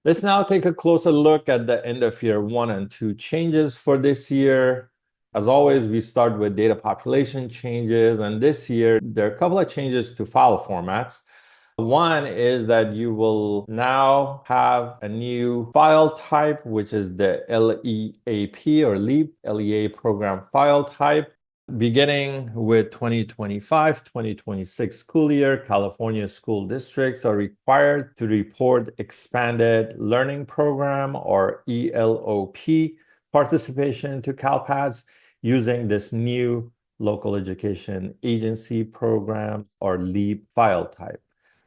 Let's now take a closer look at the end of year 1 and 2 changes for this year. As always, we start with data population changes, and this year there are a couple of changes to file formats. One is that you will now have a new file type, which is the LEAP or LEAP, LEA program file type. Beginning with 2025-2026 school year, California school districts are required to report expanded learning program or ELOP participation to CALPADS using this new local education agency program or LEAP file type.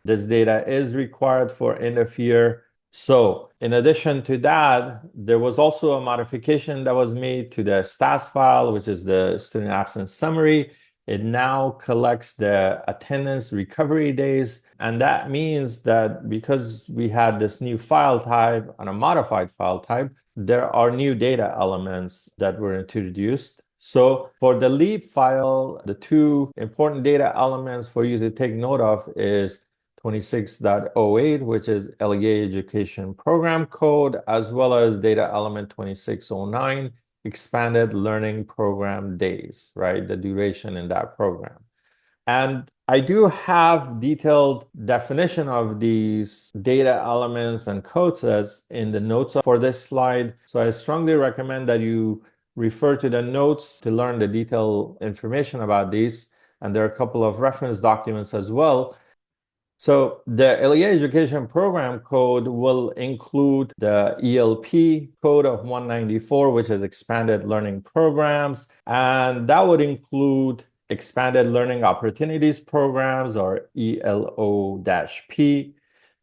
This data is required for end of year. So in addition to that, there was also a modification that was made to the STAS file, which is the student absence summary. It now collects the attendance recovery days. And that means that because we had this new file type and a modified file type, there are new data elements that were introduced. So for the LEAP file, the two important data elements for you to take note of is 26.08, which is LEA Education Program Code, as well as data element 2609, expanded learning program days, right? The duration in that program. And I do have detailed definition of these data elements and code sets in the notes for this slide. So I strongly recommend that you refer to the notes to learn the detailed information about these. And there are a couple of reference documents as well. So the LEA Education Program Code will include the ELP code of 194, which is Expanded Learning Programs, and that would include Expanded Learning Opportunities Programs, or ELO-P,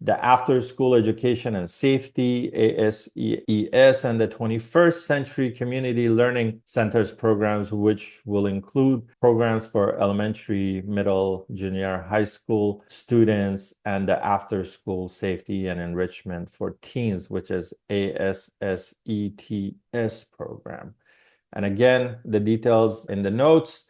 the After School Education and Safety, ASES, and the 21st Century Community Learning Centers programs, which will include programs for elementary, middle, junior, high school students, and the After School Safety and Enrichment for Teens, which is ASSETS program. And again, the details in the notes.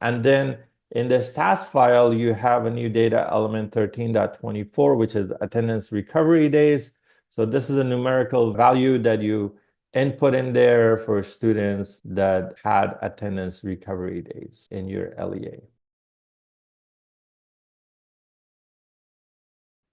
And then in the STAS file, you have a new data element 13.24, which is attendance recovery days. So this is a numerical value that you input in there for students that had attendance recovery days in your LEA.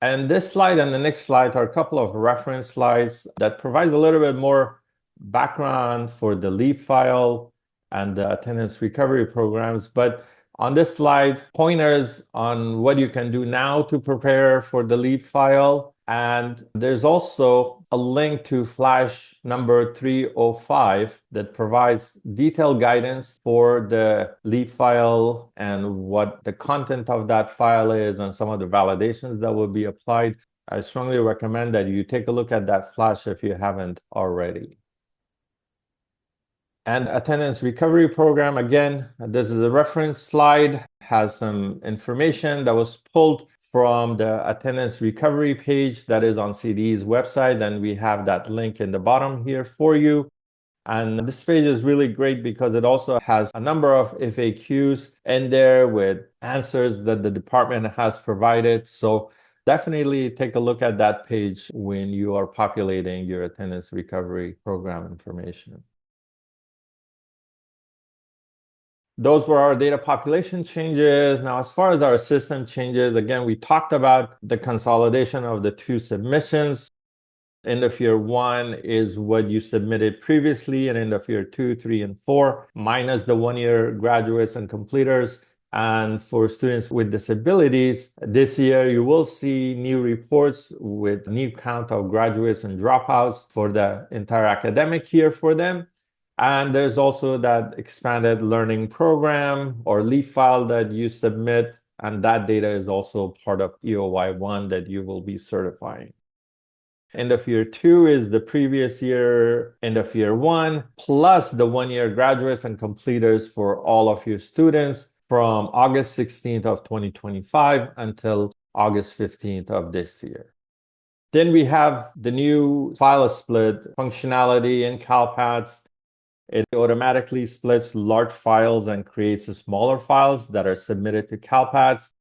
And this slide and the next slide are a couple of reference slides that provides a little bit more background for the LEAP file and the attendance recovery programs. But on this slide, pointers on what you can do now to prepare for the LEAP file. And there's also a link to Flash number 305 that provides detailed guidance for the LEAP file and what the content of that file is and some of the validations that will be applied. I strongly recommend that you take a look at that Flash if you haven't already. And attendance recovery program, again, this is a reference slide, has some information that was pulled from the attendance recovery page that is on CDE's website. And we have that link in the bottom here for you. And this page is really great because it also has a number of FAQs in there with answers that the department has provided. So definitely take a look at that page when you are populating your attendance recovery program information. Those were our data population changes. Now, as far as our system changes, again, we talked about the consolidation of the two submissions. End of year 1 is what you submitted previously, and end of year 2, 3, and 4, minus the 1-year graduates and completers. And for students with disabilities, this year you will see new reports with new count of graduates and dropouts for the entire academic year for them. And there's also that expanded learning program or LEAP file that you submit, and that data is also part of EOY 1 that you will be certifying. End of year 2 is the previous year, end of year 1, plus the 1-year graduates and completers for all of your students from August 16th of 2025 until August 15th of this year. Then we have the new file split functionality in CALPADS. It automatically splits large files and creates smaller files that are submitted to CALPADS.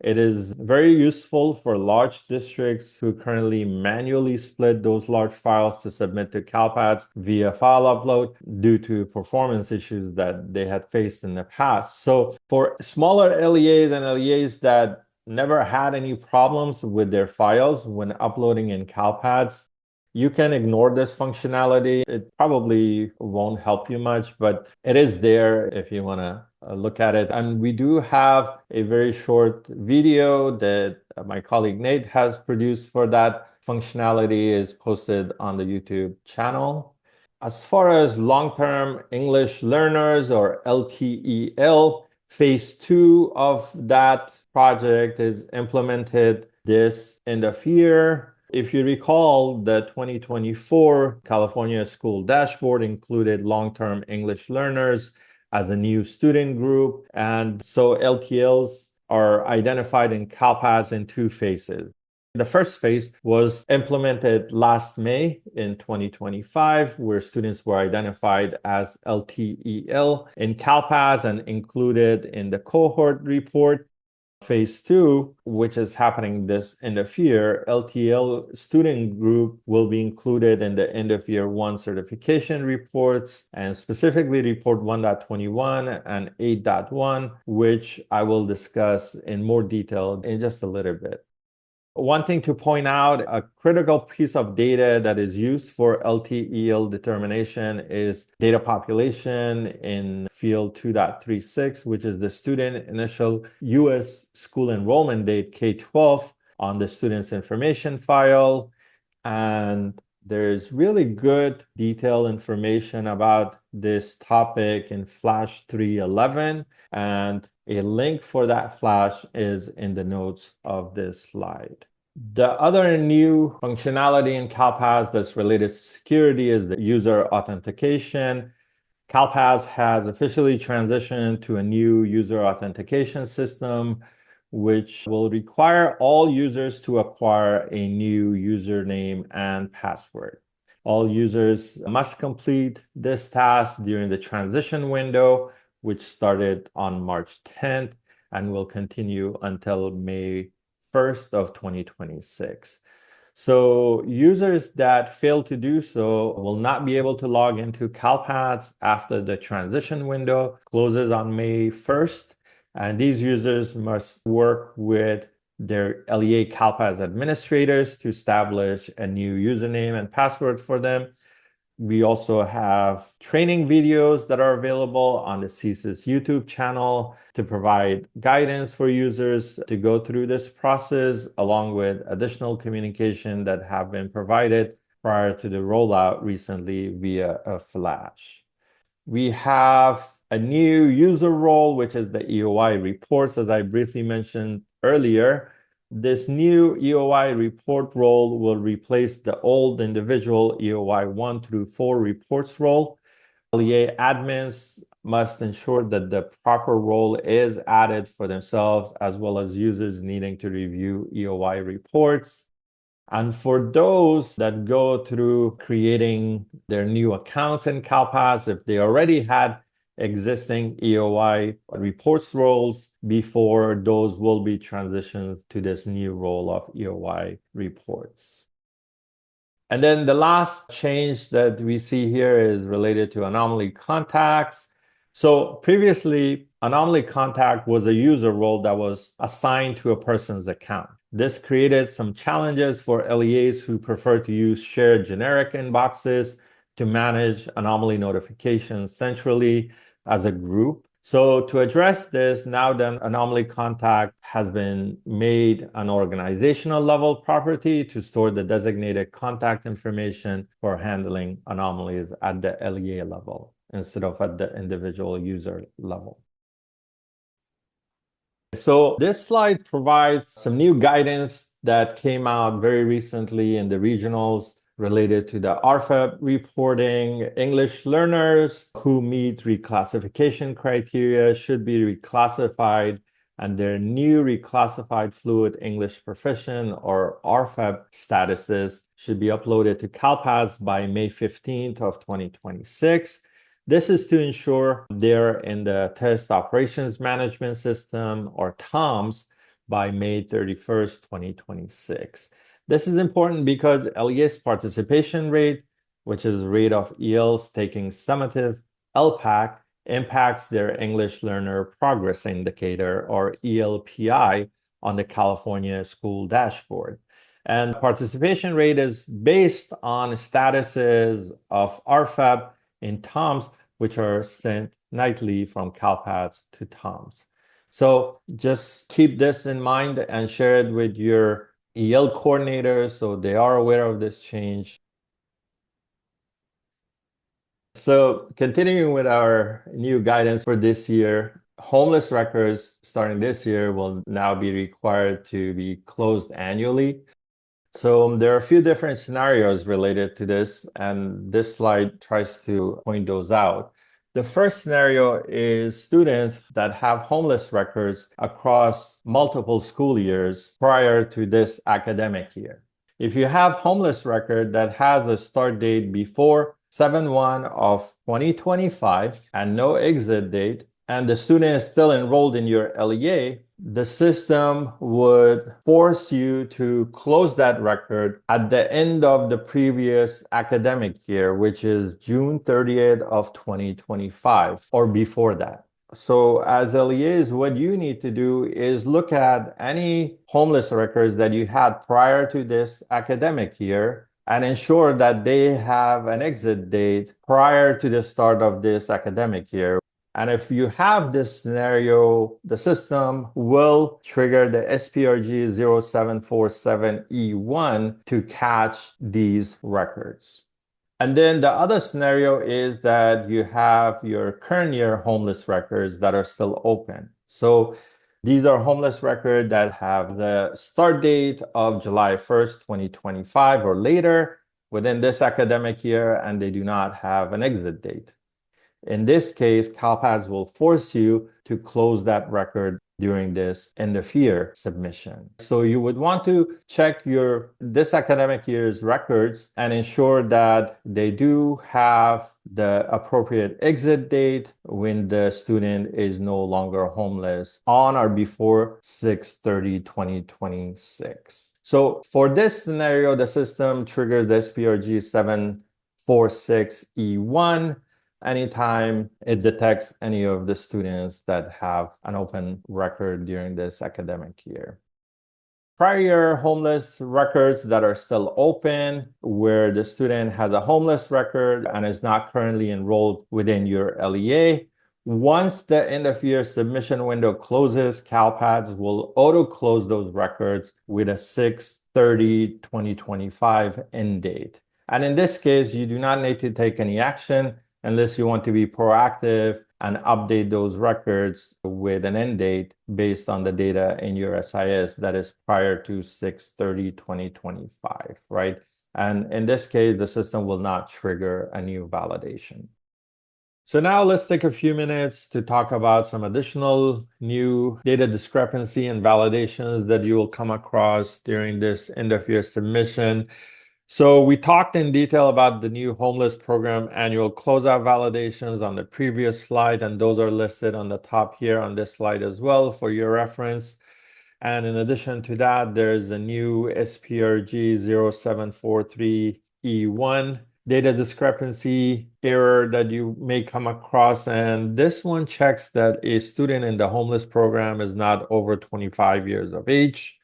It is very useful for large districts who currently manually split those large files to submit to CALPADS via file upload due to performance issues that they had faced in the past. So for smaller LEAs and LEAs that never had any problems with their files when uploading in CALPADS, you can ignore this functionality. It probably won't help you much, but it is there if you want to look at it. And we do have a very short video that my colleague Nate has produced for that. Functionality is posted on the YouTube channel. As far as long-term English learners or LTEL, phase 2 of that project is implemented this end of year. If you recall, the 2024 California School Dashboard included long-term English learners as a new student group. And so LTLs are identified in CALPADS in 2 phases. The first phase was implemented last May in 2025, where students were identified as LTEL in CALPADS and included in the cohort report. Phase 2, which is happening this end of year, LTL student group will be included in the end of year 1 certification reports, and specifically report 1.21 and 8.1, which I will discuss in more detail in just a little bit. One thing to point out, a critical piece of data that is used for LTEL determination is data population in field 2.36, which is the student initial U.S. school enrollment date, K-12, on the student's information file. And there's really good detailed information about this topic in Flash 311, and a link for that flash is in the notes of this slide. The other new functionality in CALPADS that's related to security is the user authentication. CALPADS has officially transitioned to a new user authentication system, which will require all users to acquire a new username and password. All users must complete this task during the transition window, which started on March 10th and will continue until May 1st of 2026. So users that fail to do so will not be able to log into CALPADS after the transition window closes on May 1st. And these users must work with their LEA CALPADS administrators to establish a new username and password for them. We also have training videos that are available on the CSIS YouTube channel to provide guidance for users to go through this process, along with additional communication that have been provided prior to the rollout recently via a flash. We have a new user role, which is the EOY reports, as I briefly mentioned earlier. This new EOY report role will replace the old individual EOY 1 through 4 reports role. LEA admins must ensure that the proper role is added for themselves, as well as users needing to review EOY reports. And for those that go through creating their new accounts in CALPADS, if they already had existing EOY reports roles before, those will be transitioned to this new role of EOY reports. And then the last change that we see here is related to anomaly contacts. So previously, anomaly contact was a user role that was assigned to a person's account. This created some challenges for LEAs who prefer to use shared generic inboxes to manage anomaly notifications centrally as a group. So to address this, now the anomaly contact has been made an organizational level property to store the designated contact information for handling anomalies at the LEA level instead of at the individual user level. So this slide provides some new guidance that came out very recently in the regionals related to the RFEP reporting. English learners who meet reclassification criteria should be reclassified, and their new reclassified fluent English proficient or RFEP statuses should be uploaded to CALPADS by May 15th of 2026. This is to ensure they're in the Test Operations Management System, or TOMS, by May 31st, 2026. This is important because LEA's participation rate, which is rate of ELs taking summative LPAC, impacts their English Learner Progress Indicator, or ELPI, on the California School Dashboard. And participation rate is based on statuses of RFEP in TOMS, which are sent nightly from CALPADS to TOMS. So just keep this in mind and share it with your EL coordinators so they are aware of this change. So continuing with our new guidance for this year, homeless records starting this year will now be required to be closed annually. So there are a few different scenarios related to this, and this slide tries to point those out. The first scenario is students that have homeless records across multiple school years prior to this academic year. If you have homeless record that has a start date before 7/1 of 2025 and no exit date, and the student is still enrolled in your LEA, the system would force you to close that record at the end of the previous academic year, which is June 30th of 2025 or before that. So as LEAs, what you need to do is look at any homeless records that you had prior to this academic year and ensure that they have an exit date prior to the start of this academic year. And if you have this scenario, the system will trigger the SPRG 0747E1 to catch these records. And then the other scenario is that you have your current year homeless records that are still open. So these are homeless records that have the start date of July 1st, 2025 or later within this academic year, and they do not have an exit date. In this case, CALPADS will force you to close that record during this end of year submission. So you would want to check this academic year's records and ensure that they do have the appropriate exit date when the student is no longer homeless on or before 6/30/2026. So for this scenario, the system triggers the SPRG 746E1 anytime it detects any of the students that have an open record during this academic year. Prior year homeless records that are still open, where the student has a homeless record and is not currently enrolled within your LEA. Once the end of year submission window closes, CALPADS will auto-close those records with a 6/30/2025 end date. And in this case, you do not need to take any action unless you want to be proactive and update those records with an end date based on the data in your SIS that is prior to 6/30/2025, right? And in this case, the system will not trigger a new validation. So now let's take a few minutes to talk about some additional new data discrepancy and validations that you will come across during this end-of-year submission. So we talked in detail about the new homeless program annual closeout validations on the previous slide, and those are listed on the top here on this slide as well for your reference. And in addition to that, there's a new SPRG 0743E1 data discrepancy error that you may come across. And this one checks that a student in the homeless program is not over 25 years of age.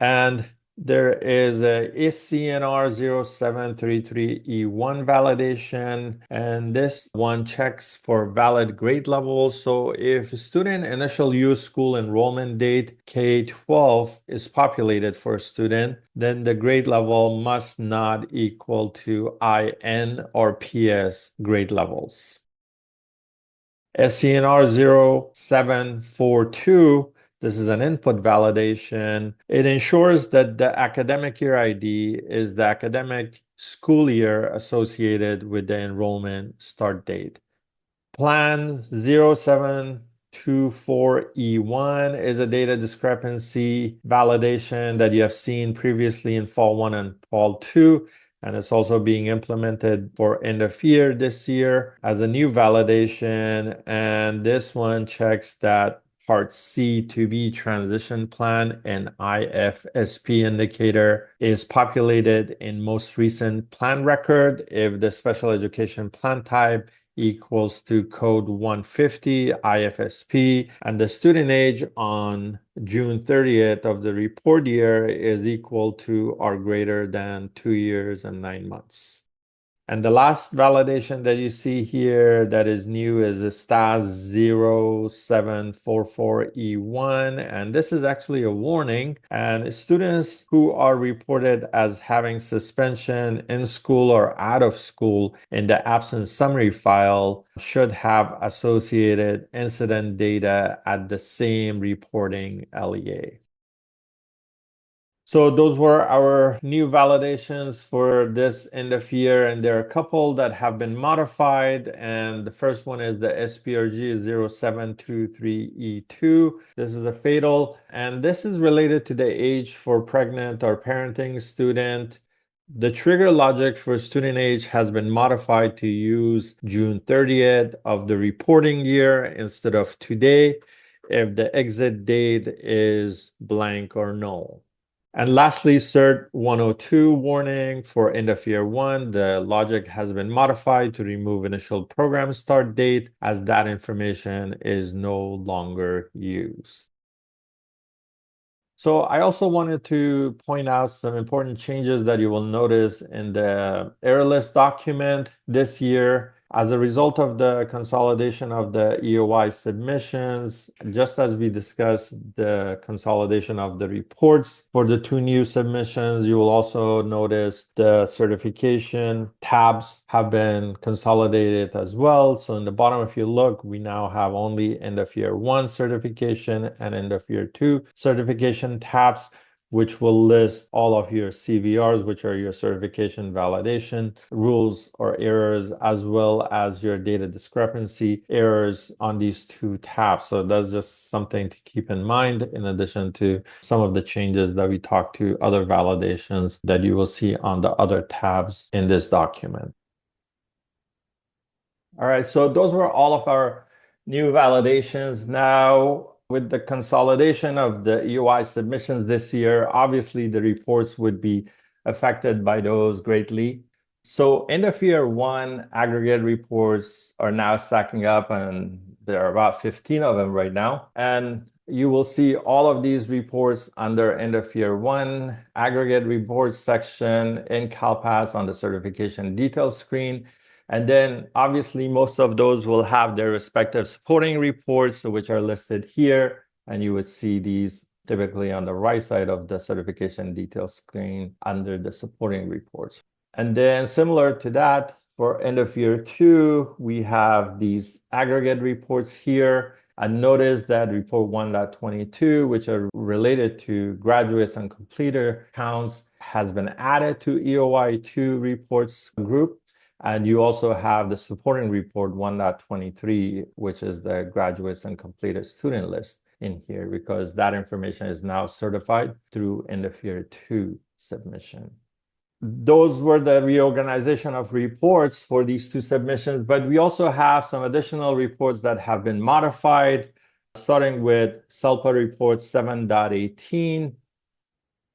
And there is a SCNR 0733E1 validation, and this one checks for valid grade levels. So if student initial use school enrollment date K-12 is populated for a student, then the grade level must not equal to IN or PS grade levels. SCNR 0742, this is an input validation. It ensures that the academic year ID is the academic school year associated with the enrollment start date. Plan 0724E1 is a data discrepancy validation that you have seen previously in Fall 1 and Fall 2. And it's also being implemented for end of year this year as a new validation. And this one checks that Part C to B transition plan and IFSP indicator is populated in most recent plan record if the special education plan type equals to code 150 IFSP and the student age on June 30th of the report year is equal to or greater than 2 years and 9 months. And the last validation that you see here that is new is a STAS 0744E1. And this is actually a warning. And students who are reported as having suspension in school or out of school in the absence summary file should have associated incident data at the same reporting LEA. So those were our new validations for this end of year, and there are a couple that have been modified. And the first one is the SPRG 0723E2. This is a fatal, and this is related to the age for pregnant or parenting student. The trigger logic for student age has been modified to use June 30th of the reporting year instead of today if the exit date is blank or null. And lastly, CERT 102 warning for end of year 1. The logic has been modified to remove initial program start date as that information is no longer used. So I also wanted to point out some important changes that you will notice in the error list document this year. As a result of the consolidation of the EOY submissions, just as we discussed the consolidation of the reports for the 2 new submissions, you will also notice the certification tabs have been consolidated as well. So in the bottom, if you look, we now have only end of year 1 certification and end of year 2 certification tabs, which will list all of your CVRs, which are your certification validation rules or errors, as well as your data discrepancy errors on these 2 tabs. So that's just something to keep in mind, in addition to some of the changes that we talked to other validations that you will see on the other tabs in this document. All right, so those were all of our new validations. Now, with the consolidation of the EOI submissions this year, obviously the reports would be affected by those greatly. So end of year 1 aggregate reports are now stacking up, and there are about 15 of them right now. And you will see all of these reports under end of year 1 aggregate reports section in CALPADS on the certification details screen. And then obviously most of those will have their respective supporting reports, which are listed here. And you would see these typically on the right side of the certification details screen under the supporting reports. And then similar to that, for end of year 2, we have these aggregate reports here. And notice that report 1.22, which are related to graduates and completer counts, has been added to EOI 2 reports group. And you also have the supporting report 1.23, which is the graduates and completed student list in here, because that information is now certified through end of year 2 submission. Those were the reorganization of reports for these 2 submissions, but we also have some additional reports that have been modified, starting with SELPA report 7.18.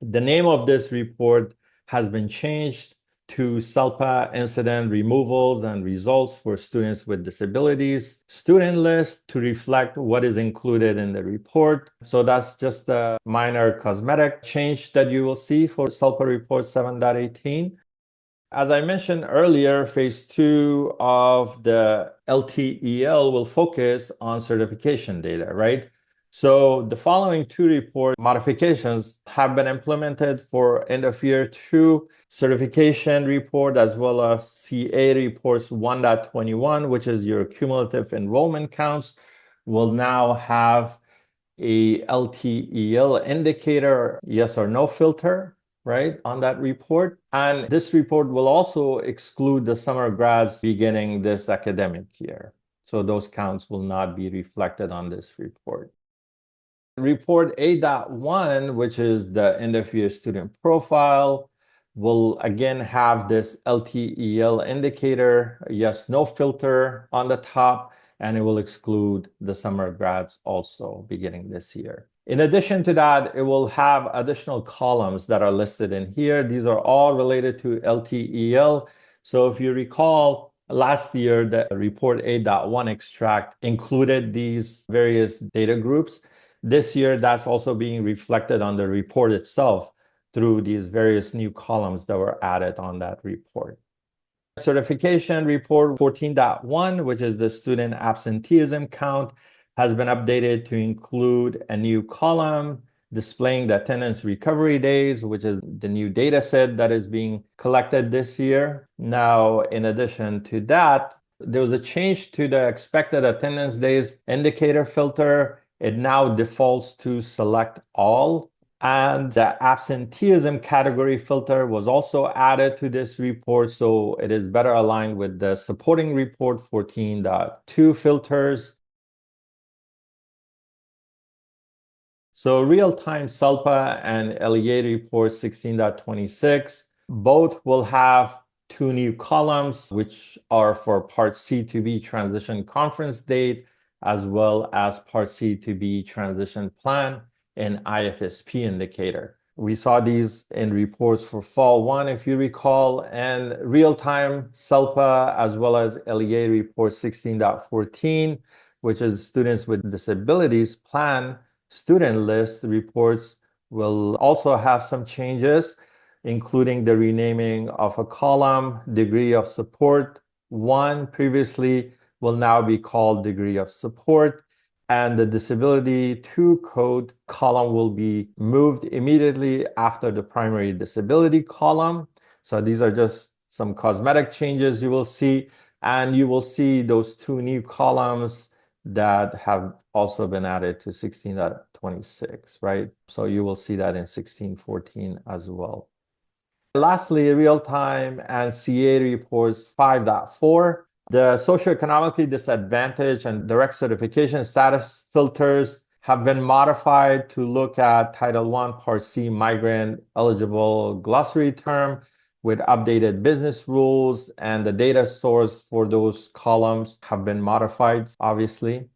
The name of this report has been changed to SELPA Incident Removals and Results for Students with Disabilities student list to reflect what is included in the report. So that's just a minor cosmetic change that you will see for SELPA report 7.18. As I mentioned earlier, phase 2 of the LTEL will focus on certification data, right? So the following 2 report modifications have been implemented for end of year 2 certification report, as well as CA reports 1.21, which is your cumulative enrollment counts, will now have a LTEL indicator, yes or no filter, right, on that report. And this report will also exclude the summer grads beginning this academic year. So those counts will not be reflected on this report. Report 8.1, which is the end of year student profile, will again have this LTEL indicator, yes, no filter on the top. and it will exclude the summer grads also beginning this year. In addition to that, it will have additional columns that are listed in here. These are all related to LTEL. So if you recall, last year, the Report 8.1 extract included these various data groups. This year, that's also being reflected on the report itself through these various new columns that were added on that report. Certification report 14.1, which is the student absenteeism count, has been updated to include a new column displaying the attendance recovery days, which is the new data set that is being collected this year. Now, in addition to that, there was a change to the expected attendance days indicator filter. It now defaults to select all. And the absenteeism category filter was also added to this report, so it is better aligned with the supporting report 14.2 filters. So real-time SELPA and LEA report 16.26, both will have two new columns, which are for Part C to B transition conference date, as well as Part C to B transition plan and IFSP indicator. We saw these in reports for Fall 1, if you recall, and real-time SELPA as well as LEA report 16.14, which is students with disabilities plan student list reports will also have some changes, including the renaming of a column, degree of support 1 previously will now be called degree of support, and the disability 2 code column will be moved immediately after the primary disability column. So these are just some cosmetic changes you will see, and you will see those two new columns that have also been added to 16.26, right? So you will see that in 16.14 as well. Lastly, real-time and CA reports 5.4. The socioeconomically disadvantaged and direct certification status filters have been modified to look at Title I, Part C migrant eligible glossary term with updated business rules, and the data source for those columns have been modified, obviously.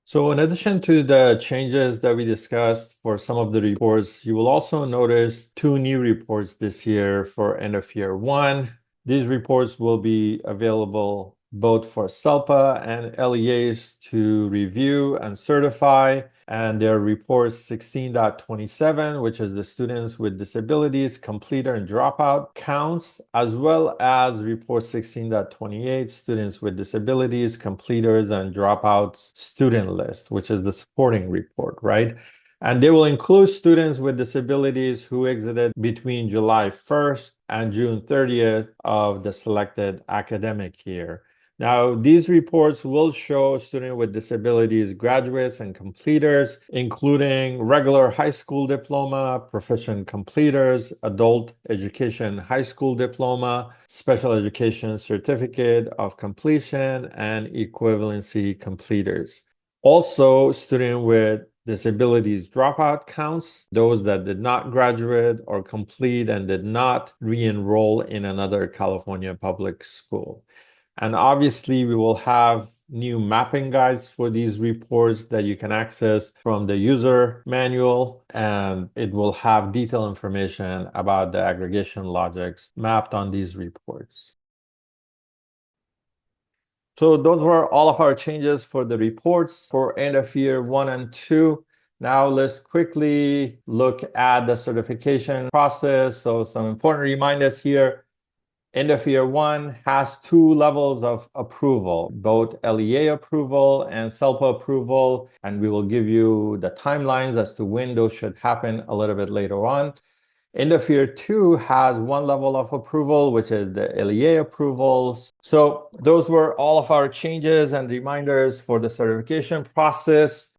So in addition to the changes that we discussed for some of the reports, you will also notice two new reports this year for end of year 1. These reports will be available both for SELPA and LEAs to review and certify, and their report 16.27, which is the students with disabilities, completer and dropout counts, as well as report 16.28, students with disabilities, completers and dropouts student list, which is the supporting report, right? And they will include students with disabilities who exited between July 1st and June 30th of the selected academic year. Now, these reports will show students with disabilities, graduates and completers, including regular high school diploma, proficient completers, adult education high school diploma, special education certificate of completion, and equivalency completers. Also, students with disabilities dropout counts, those that did not graduate or complete and did not re-enroll in another California public school. And obviously, we will have new mapping guides for these reports that you can access from the user manual, and it will have detailed information about the aggregation logics mapped on these reports. So those were all of our changes for the reports for end of year 1 and 2. Now let's quickly look at the certification process. So some important reminders here. End of year 1 has 2 levels of approval, both LEA approval and SELPA approval, and we will give you the timelines as to when those should happen a little bit later on. End of year 2 has 1 level of approval, which is the LEA approvals. So those were all of our changes and reminders for the certification process.